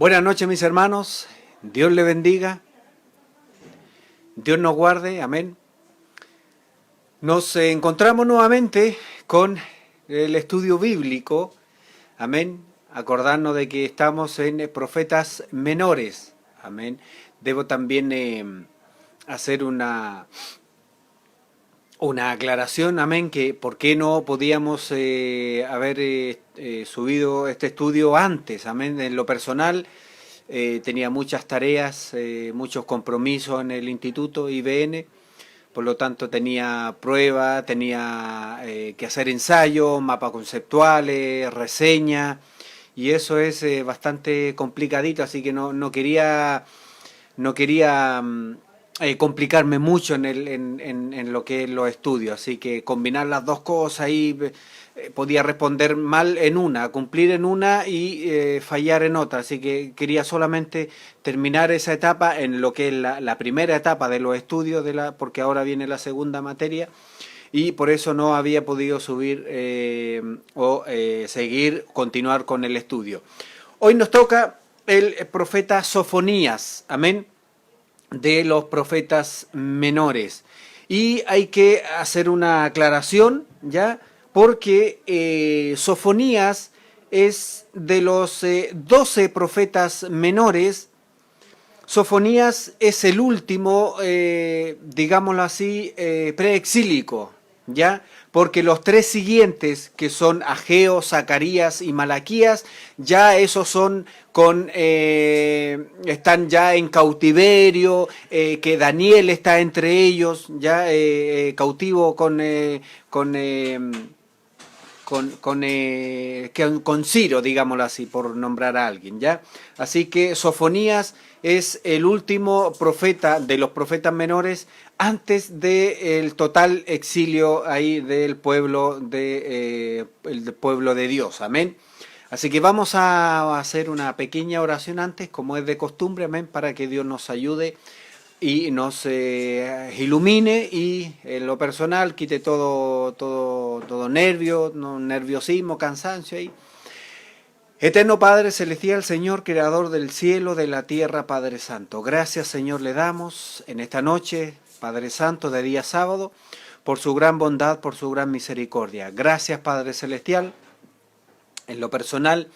Buenas noches, mis hermanos. Dios le bendiga. Dios nos guarde. Amén. Nos encontramos nuevamente con el estudio bíblico. Amén. Acordarnos de que estamos en profetas menores. Amén. Debo también hacer una aclaración, amén, que por qué no podíamos haber subido este estudio antes, amén. En lo personal tenía muchas tareas, muchos compromisos en el Instituto IBN, por lo tanto tenía pruebas, tenía que hacer ensayos, mapas conceptuales, reseñas, y eso es bastante complicadito, así que no quería complicarme mucho en lo que es los estudios, así que combinar las dos cosas ahí podía responder mal en una, cumplir en una y fallar en otra, así que quería solamente terminar esa etapa en lo que es la primera etapa de los estudios, porque ahora viene la segunda materia, y por eso no había podido subir continuar con el estudio. Hoy nos toca el profeta Sofonías, amén, de los profetas menores. Y hay que hacer una aclaración, ¿ya? Porque Sofonías es de los 12 profetas menores. Sofonías es el último, digámoslo así, preexílico, ¿ya? Porque los tres siguientes, que son Ageo, Zacarías y Malaquías, ya esos son están ya en cautiverio, que Daniel está entre ellos, ya cautivo con Ciro, digámoslo así, por nombrar a alguien, ¿ya? Así que Sofonías es el último profeta de los profetas menores antes del total exilio ahí del pueblo el pueblo de Dios, amén. Así que vamos a hacer una pequeña oración antes, como es de costumbre, amén, para que Dios nos ayude y nos ilumine y en lo personal quite todo nervio, nerviosismo, cansancio ahí. Eterno Padre Celestial, Señor, Creador del cielo, de la tierra, Padre Santo. Gracias, Señor, le damos en esta noche, Padre Santo, de día sábado, por su gran bondad, por su gran misericordia. Gracias, Padre Celestial. En lo personal,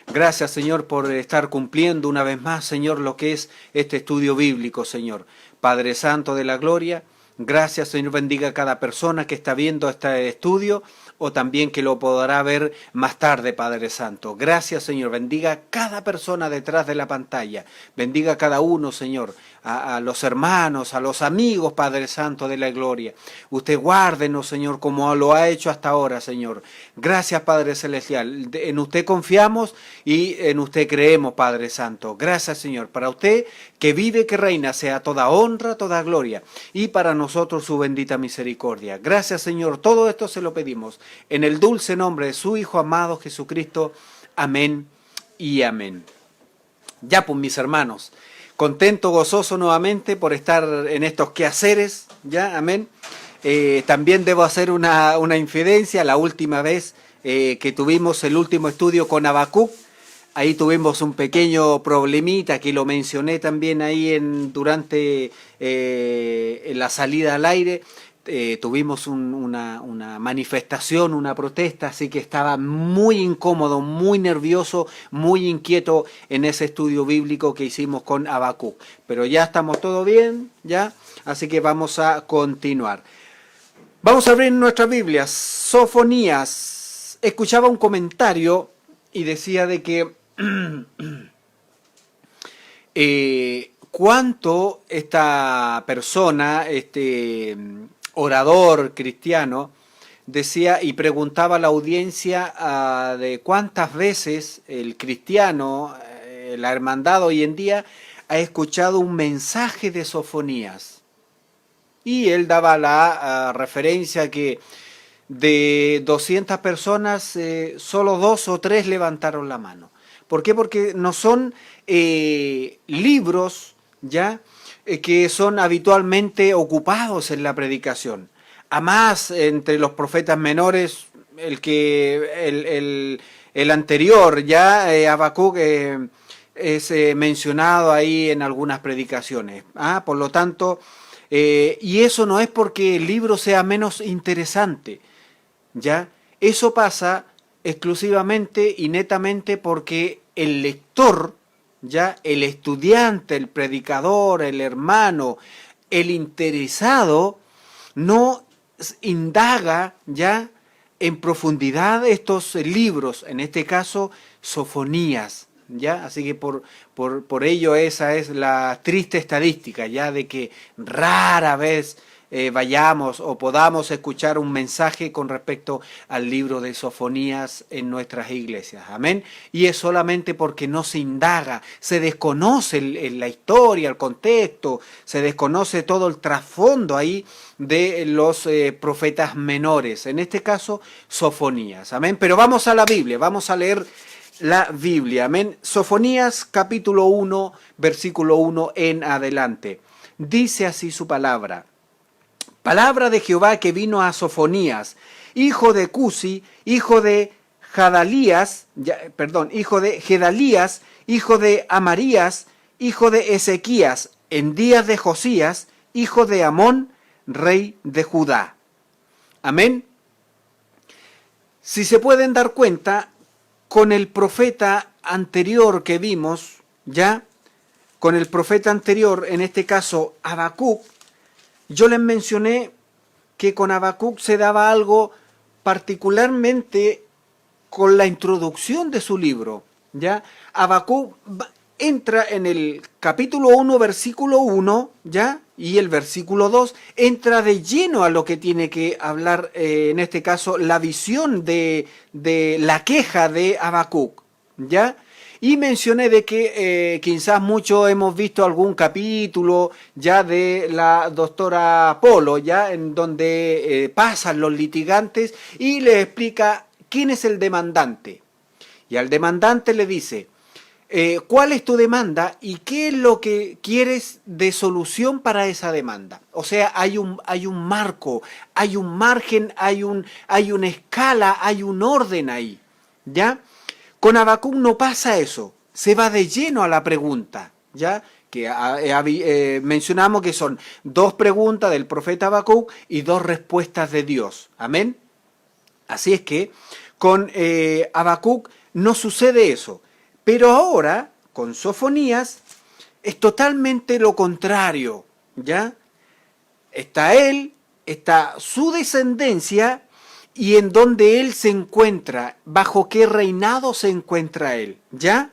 gracias, Señor, por estar cumpliendo una vez más, Señor, lo que es este estudio bíblico, Señor. Padre Santo de la Gloria, gracias, Señor, bendiga a cada persona que está viendo este estudio o también que lo podrá ver más tarde, Padre Santo. Gracias, Señor, bendiga a cada persona detrás de la pantalla. Bendiga a cada uno, Señor, a los hermanos, a los amigos, Padre Santo de la Gloria. Usted guárdenos, Señor, como lo ha hecho hasta ahora, Señor. Gracias, Padre Celestial. En usted confiamos y en usted creemos, Padre Santo. Gracias, Señor. Para usted, que vive, que reina, sea toda honra, toda gloria. Y para nosotros su bendita misericordia. Gracias, Señor. Todo esto se lo pedimos en el dulce nombre de su Hijo amado Jesucristo. Amén y amén. Ya pues, mis hermanos, contento, gozoso nuevamente por estar en estos quehaceres, ya, amén. También debo hacer una infidencia. La última vez que tuvimos el último estudio con Habacuc, ahí tuvimos un pequeño problemita que lo mencioné también ahí durante la salida al aire. Tuvimos una manifestación, una protesta, así que estaba muy incómodo, muy nervioso, muy inquieto en ese estudio bíblico que hicimos con Habacuc. Pero ya estamos todo bien, ya, así que vamos a continuar. Vamos a abrir nuestras Biblias. Sofonías. Escuchaba un comentario y decía de que cuánto esta persona, este orador cristiano, decía y preguntaba a la audiencia de cuántas veces el cristiano, la hermandad hoy en día, ha escuchado un mensaje de Sofonías. Y él daba la referencia que de 200 personas, solo 2 o 3 levantaron la mano. ¿Por qué? Porque no son libros, ¿ya? Que son habitualmente ocupados en la predicación. Además, entre los profetas menores, el anterior, ya, Habacuc, es mencionado ahí en algunas predicaciones. Por lo tanto, y eso no es porque el libro sea menos interesante, ¿ya? Eso pasa exclusivamente y netamente porque el lector, ¿ya? El estudiante, el predicador, el hermano, el interesado, no indaga, ¿ya? En profundidad estos libros, en este caso, Sofonías, ¿ya? Así que por ello esa es la triste estadística, ya de que rara vez vayamos o podamos escuchar un mensaje con respecto al libro de Sofonías en nuestras iglesias. Amén. Y es solamente porque no se indaga, se desconoce la historia, el contexto, se desconoce todo el trasfondo ahí de los profetas menores, en este caso Sofonías. Amén. Pero vamos a la Biblia, vamos a leer la Biblia. Amén. Sofonías capítulo 1, versículo 1 en adelante. Dice así su palabra. Palabra de Jehová que vino a Sofonías, hijo de Cusi, hijo de hijo de Gedalías, hijo de Amarías, hijo de Ezequías, en días de Josías, hijo de Amón, rey de Judá. Amén. Si se pueden dar cuenta, con el profeta anterior que vimos, ya, con el profeta anterior, en este caso Habacuc, yo les mencioné que con Habacuc se daba algo particularmente con la introducción de su libro, ¿ya? Habacuc entra en el capítulo 1, versículo 1, ¿ya? Y el versículo 2 entra de lleno a lo que tiene que hablar, en este caso, la visión de la queja de Habacuc, ¿ya? Y mencioné de que quizás muchos hemos visto algún capítulo ya de la doctora Polo, ya en donde pasan los litigantes y le explica quién es el demandante. Y al demandante le dice, ¿cuál es tu demanda y qué es lo que quieres de solución para esa demanda? O sea, hay un marco, hay un margen, hay una escala, hay un orden ahí, ¿ya? Con Habacuc no pasa eso, se va de lleno a la pregunta, ¿ya? Que mencionamos que son 2 preguntas del profeta Habacuc y 2 respuestas de Dios, amén. Así es que con Habacuc no sucede eso, pero ahora con Sofonías es totalmente lo contrario, ¿ya? Está él, está su descendencia y en donde él se encuentra, bajo qué reinado se encuentra él, ¿ya?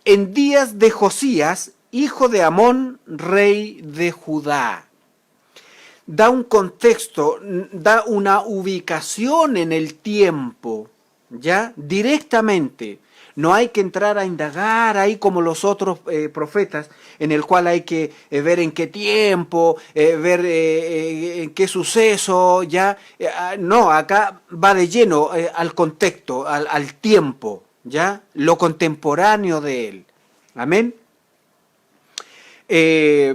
En días de Josías, hijo de Amón, rey de Judá. Da un contexto, da una ubicación en el tiempo, ¿ya? Directamente. No hay que entrar a indagar ahí como los otros profetas, en el cual hay que ver en qué tiempo, ver en qué suceso, ya. No, acá va de lleno al contexto, al tiempo, ya, lo contemporáneo de él. Amén.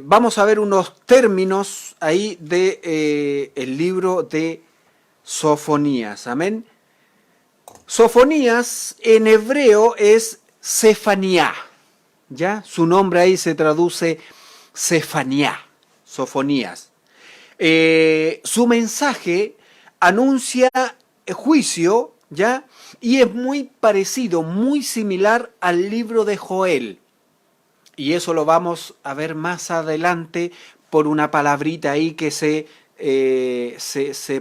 Vamos a ver unos términos ahí de el libro de Sofonías. Amén. Sofonías en hebreo es Sefanía, ¿ya? Su nombre ahí se traduce Sefanía, Sofonías. Su mensaje anuncia juicio, ¿ya? Y es muy parecido, muy similar al libro de Joel. Y eso lo vamos a ver más adelante por una palabrita ahí que se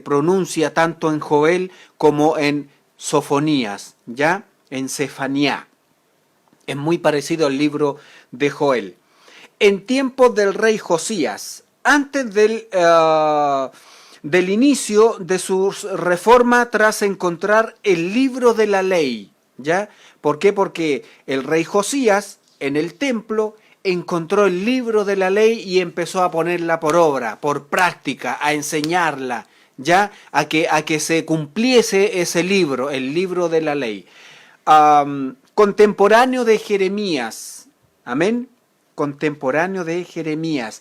pronuncia tanto en Joel como en Sofonías, ¿ya? En Sefanía. Es muy parecido al libro de Joel. En tiempos del rey Josías, antes del inicio de su reforma tras encontrar el libro de la ley, ¿ya? ¿Por qué? Porque el rey Josías en el templo encontró el libro de la ley y empezó a ponerla por obra, por práctica, a enseñarla, ya a que se cumpliese ese libro, el libro de la ley. Contemporáneo de Jeremías, amén, contemporáneo de Jeremías.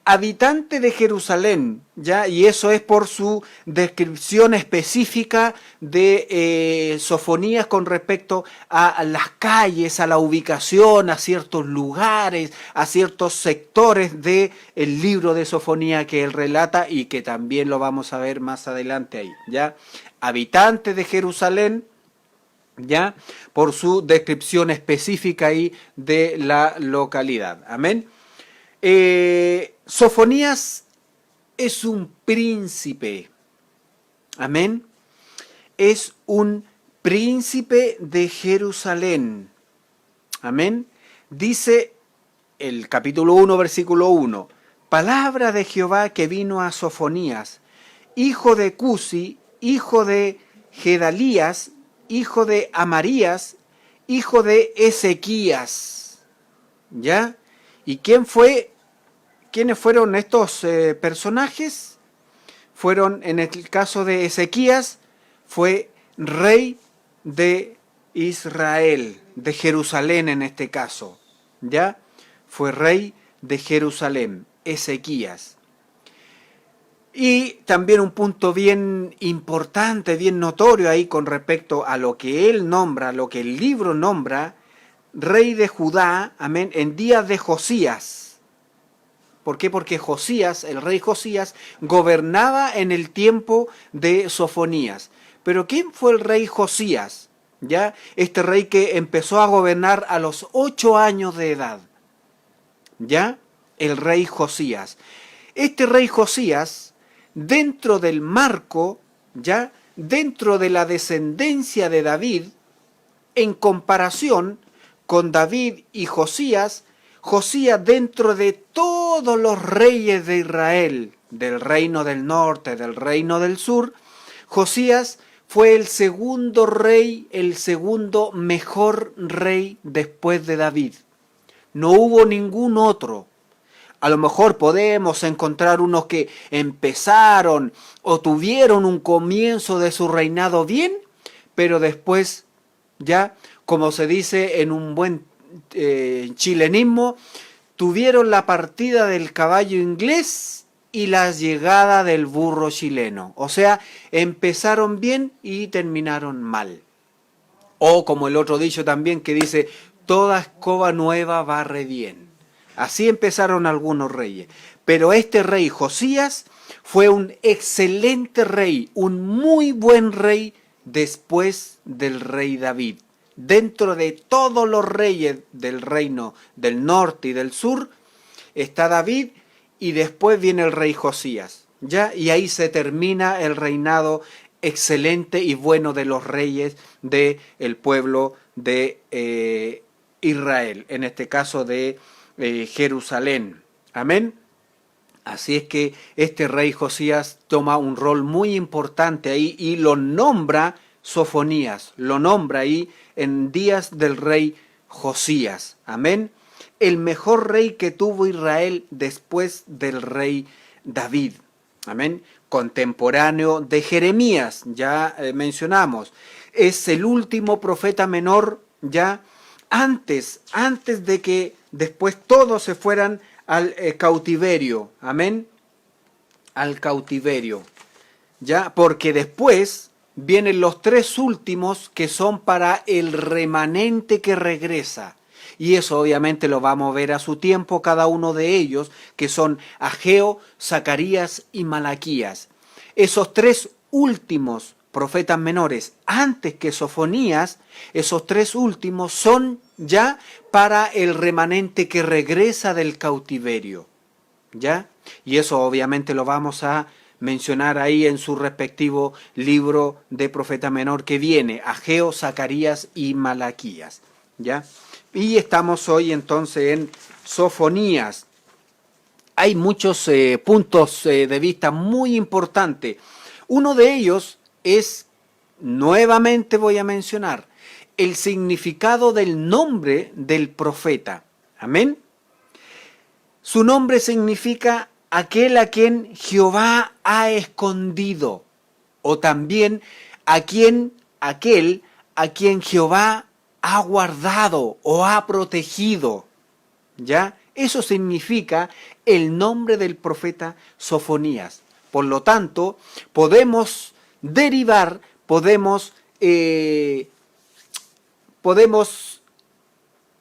habitante de Jerusalén, ¿ya? Y eso es por su descripción específica de Sofonías con respecto a las calles, a la ubicación, a ciertos lugares, a ciertos sectores del libro de Sofonía que él relata y que también lo vamos a ver más adelante ahí, ¿ya? Habitante de Jerusalén, ¿ya? Por su descripción específica ahí de la localidad. Amén. Sofonías es un príncipe. Amén. Es un príncipe de Jerusalén. Amén. Dice el capítulo 1, versículo 1. Palabra de Jehová que vino a Sofonías, hijo de Cusi, hijo de Gedalías, hijo de Amarías, hijo de Ezequías. ¿Ya? ¿Y quiénes fueron estos personajes? Fueron, en el caso de Ezequías, fue rey de Israel, de Jerusalén en este caso. ¿Ya? Fue rey de Jerusalén, Ezequías. Y también un punto bien importante, bien notorio ahí con respecto a lo que él nombra, lo que el libro nombra, rey de Judá, amén, en días de Josías. ¿Por qué? Porque Josías, el rey Josías, gobernaba en el tiempo de Sofonías. Pero ¿quién fue el rey Josías? ¿Ya? Este rey que empezó a gobernar a los 8 años de edad. ¿Ya? El rey Josías. Este rey Josías, dentro del marco, ¿ya? Dentro de la descendencia de David, en comparación con David y Josías, Josías dentro de todos los reyes de Israel, del reino del norte, del reino del sur, Josías fue el segundo rey, el segundo mejor rey después de David. No hubo ningún otro. A lo mejor podemos encontrar unos que empezaron o tuvieron un comienzo de su reinado bien, pero después, ya, como se dice en un buen chilenismo, tuvieron la partida del caballo inglés y la llegada del burro chileno. O sea, empezaron bien y terminaron mal. O como el otro dicho también que dice, toda escoba nueva barre bien. Así empezaron algunos reyes. Pero este rey Josías fue un excelente rey, un muy buen rey después del rey David. Dentro de todos los reyes del reino del norte y del sur está David y después viene el rey Josías. ¿Ya? Y ahí se termina el reinado excelente y bueno de los reyes del pueblo de Israel, en este caso de Jerusalén. Amén. Así es que este rey Josías toma un rol muy importante ahí y lo nombra Sofonías, lo nombra ahí en días del rey Josías. Amén. El mejor rey que tuvo Israel después del rey David. Amén. Contemporáneo de Jeremías, ya mencionamos. Es el último profeta menor, ya antes de que después todos se fueran al cautiverio. Amén. Al cautiverio. Ya, porque después vienen los 3 últimos que son para el remanente que regresa. Y eso obviamente lo vamos a ver a su tiempo, cada uno de ellos, que son Ageo, Zacarías y Malaquías. Esos 3 últimos profetas menores, antes que Sofonías, esos 3 últimos son ya para el remanente que regresa del cautiverio. ¿Ya? Y eso obviamente lo vamos a mencionar ahí en su respectivo libro de profeta menor que viene, Ageo, Zacarías y Malaquías. ¿Ya? Y estamos hoy entonces en Sofonías. Hay muchos puntos de vista muy importantes. Uno de ellos es, nuevamente voy a mencionar, el significado del nombre del profeta. Amén. Su nombre significa aquel a quien Jehová ha escondido, o también aquel a quien Jehová ha guardado o ha protegido. ¿Ya? Eso significa el nombre del profeta Sofonías. Por lo tanto, podemos derivar, podemos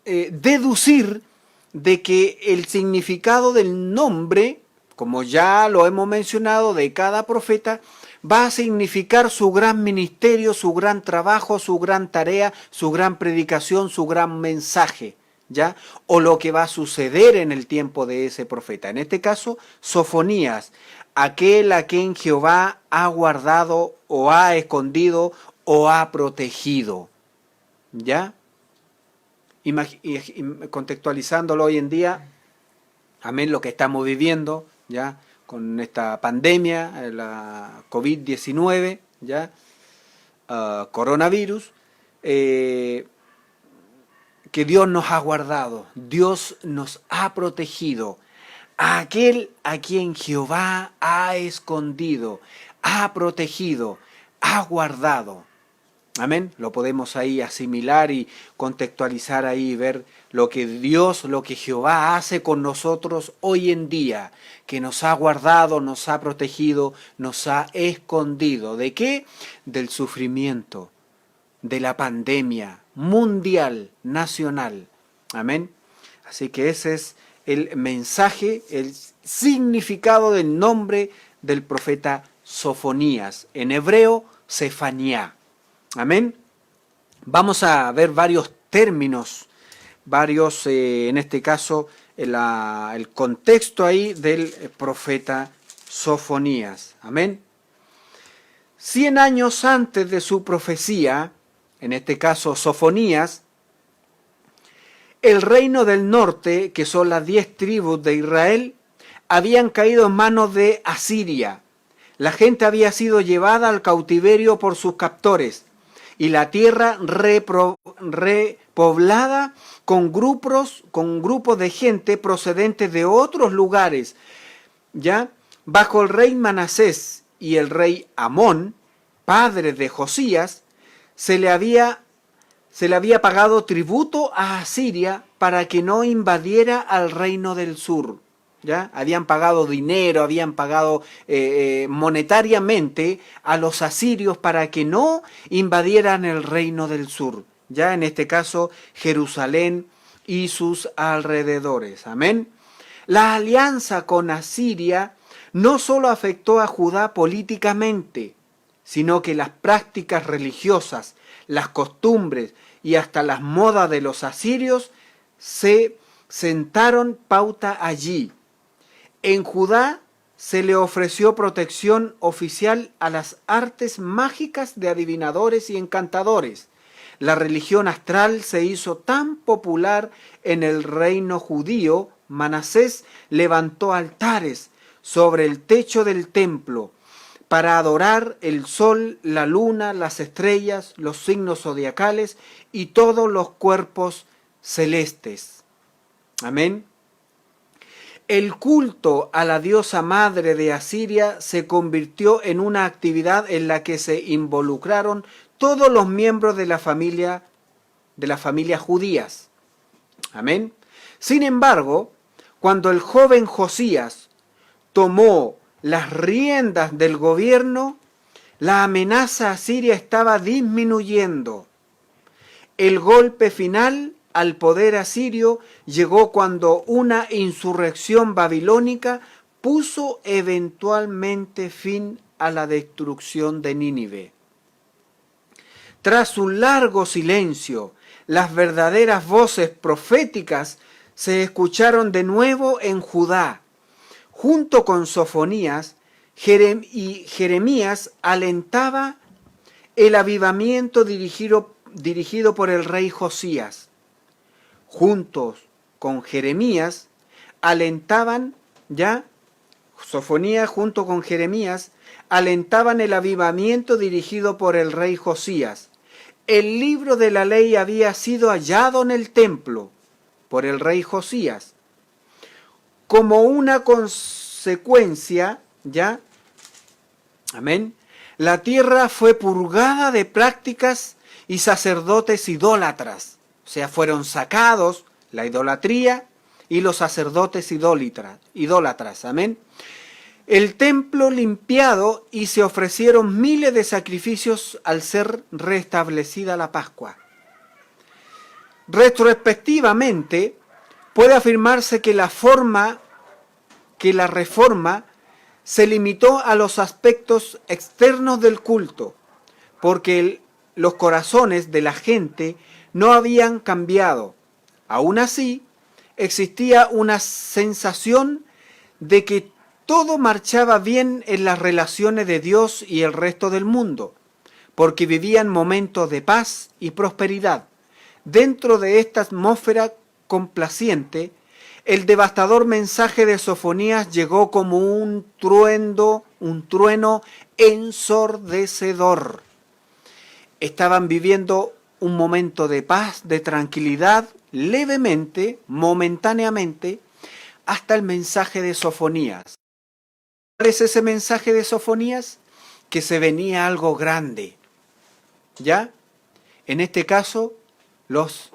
deducir de que el significado del nombre, como ya lo hemos mencionado, de cada profeta, va a significar su gran ministerio, su gran trabajo, su gran tarea, su gran predicación, su gran mensaje, ¿ya? O lo que va a suceder en el tiempo de ese profeta. En este caso, Sofonías, aquel a quien Jehová ha guardado o ha escondido o ha protegido, ¿ya? Contextualizándolo hoy en día, amén, lo que estamos viviendo, ¿ya? Con esta pandemia, la COVID-19, ¿ya? Coronavirus, que Dios nos ha guardado, Dios nos ha protegido, a aquel a quien Jehová ha escondido, ha protegido, ha guardado. Amén. Lo podemos ahí asimilar y contextualizar ahí, ver lo que Dios, lo que Jehová hace con nosotros hoy en día, que nos ha guardado, nos ha protegido, nos ha escondido. ¿De qué? Del sufrimiento, de la pandemia mundial, nacional. Amén. Así que ese es el mensaje, el significado del nombre del profeta Sofonías. En hebreo, Sefanía. Amén. Vamos a ver varios términos, en este caso, el contexto ahí del profeta Sofonías. Amén. 100 años antes de su profecía, en este caso Sofonías, el reino del norte, que son las 10 tribus de Israel, habían caído en manos de Asiria. La gente había sido llevada al cautiverio por sus captores y la tierra repoblada con grupos de gente procedentes de otros lugares. ¿Ya? Bajo el rey Manasés y el rey Amón, padre de Josías, se le había pagado tributo a Asiria para que no invadiera al reino del sur. ¿Ya? Habían pagado dinero, habían pagado monetariamente a los asirios para que no invadieran el reino del sur. Ya en este caso, Jerusalén y sus alrededores. Amén. La alianza con Asiria no solo afectó a Judá políticamente, sino que las prácticas religiosas, las costumbres y hasta las modas de los asirios se sentaron pauta allí. En Judá se le ofreció protección oficial a las artes mágicas de adivinadores y encantadores. La religión astral se hizo tan popular en el reino judío. Manasés levantó altares sobre el techo del templo para adorar el sol, la luna, las estrellas, los signos zodiacales y todos los cuerpos celestes. Amén. El culto a la diosa madre de Asiria se convirtió en una actividad en la que se involucraron todos los miembros de la familia judías. Amén. Sin embargo, cuando el joven Josías tomó las riendas del gobierno, la amenaza asiria estaba disminuyendo. El golpe final al poder asirio llegó cuando una insurrección babilónica puso eventualmente fin a la destrucción de Nínive. Tras un largo silencio, las verdaderas voces proféticas se escucharon de nuevo en Judá. Junto con Sofonías, Jeremías alentaba el avivamiento dirigido por el rey Josías. Juntos con Jeremías alentaban, Sofonías junto con Jeremías alentaban el avivamiento dirigido por el rey Josías. El libro de la ley había sido hallado en el templo por el rey Josías. Como una consecuencia, amén, la tierra fue purgada de prácticas y sacerdotes idólatras. O sea, fueron sacados la idolatría y los sacerdotes idólatras. Amén. El templo limpiado y se ofrecieron miles de sacrificios al ser restablecida la Pascua. Retrospectivamente, puede afirmarse que la reforma se limitó a los aspectos externos del culto, porque los corazones de la gente no habían cambiado. Aún así, existía una sensación de que todo marchaba bien en las relaciones de Dios y el resto del mundo, porque vivían momentos de paz y prosperidad. Dentro de esta atmósfera complaciente, el devastador mensaje de Sofonías llegó como un trueno ensordecedor. Estaban viviendo un momento de paz, de tranquilidad, levemente, momentáneamente, hasta el mensaje de Sofonías. ¿Cuál es ese mensaje de Sofonías? Que se venía algo grande. ¿Ya? En este caso, los